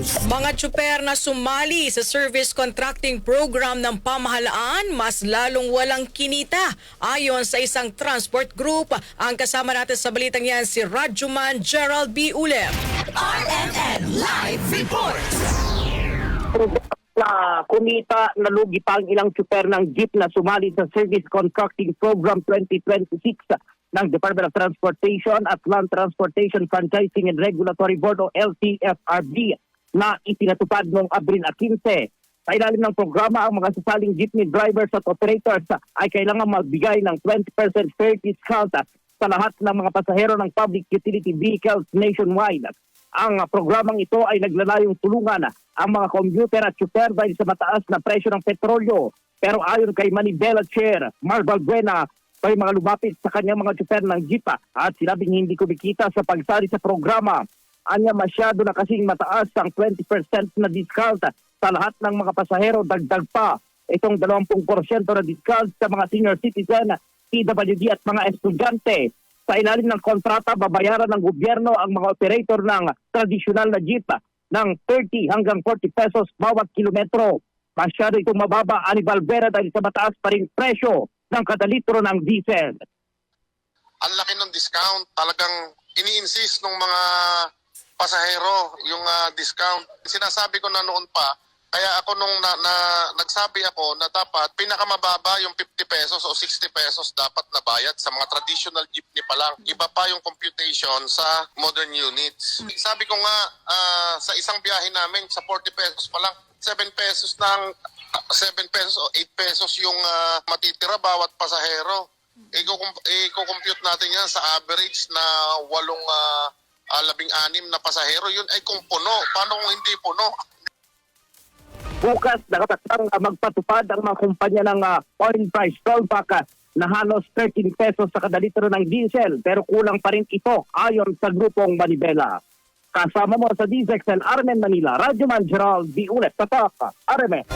Mga tsuper na sumali sa service contracting program ng pamahalaan, mas lalong walang kinita. Ayon sa isang transport group, ang kasama natin sa balitang yan si Radjuman Gerald B. Ulep. RMN Live Report. Na kumita na lugi pa ang ilang tsuper ng jeep na sumali sa Service Contracting Program 2026 ng Department of Transportation at Land Transportation Franchising and Regulatory Board o LTFRB na itinatupad noong Abril 15. Sa ilalim ng programa, ang mga sasaling jeepney drivers at operators ay kailangan magbigay ng 20% fare discount sa lahat ng mga pasahero ng public utility vehicles nationwide. Ang programang ito ay naglalayong tulungan ang mga commuter at tsuper dahil sa mataas na presyo ng petrolyo. Pero ayon kay Manibela Chair Marval Buena, may mga lumapit sa kanyang mga tsuper ng jeep at sinabing hindi kumikita sa pagsali sa programa. Anya masyado na kasing mataas ang 20% na discount sa lahat ng mga pasahero, dagdag pa itong 20% na discount sa mga senior citizen, PWD at mga estudyante. Sa ilalim ng kontrata, babayaran ng gobyerno ang mga operator ng tradisyonal na jeep ng 30 hanggang 40 pesos bawat kilometro. Masyado itong mababa, ani Valvera, dahil sa mataas pa rin presyo ng kada litro ng diesel. Ang laki ng discount, talagang ini-insist ng mga pasahero yung discount. Sinasabi ko na noon pa, kaya ako nung nagsabi ako na dapat pinakamababa yung 50 pesos o 60 pesos dapat na bayad sa mga traditional jeepney pa lang. Iba pa yung computation sa modern units. Sabi ko nga sa isang biyahe namin sa 40 pesos pa lang, 7 pesos o 8 pesos yung matitira bawat pasahero. I-compute natin yan sa average na 16 na pasahero. Yun ay kung puno. Paano kung hindi puno? Bukas, nakatakdang magpatupad ang mga kumpanya ng oil price rollback na halos 13 pesos sa kada litro ng diesel, pero kulang pa rin ito ayon sa grupong Manibela. Kasama mo sa DZXL RMN Manila, Radjuman Gerald B. Ulep, Tatak, RMN.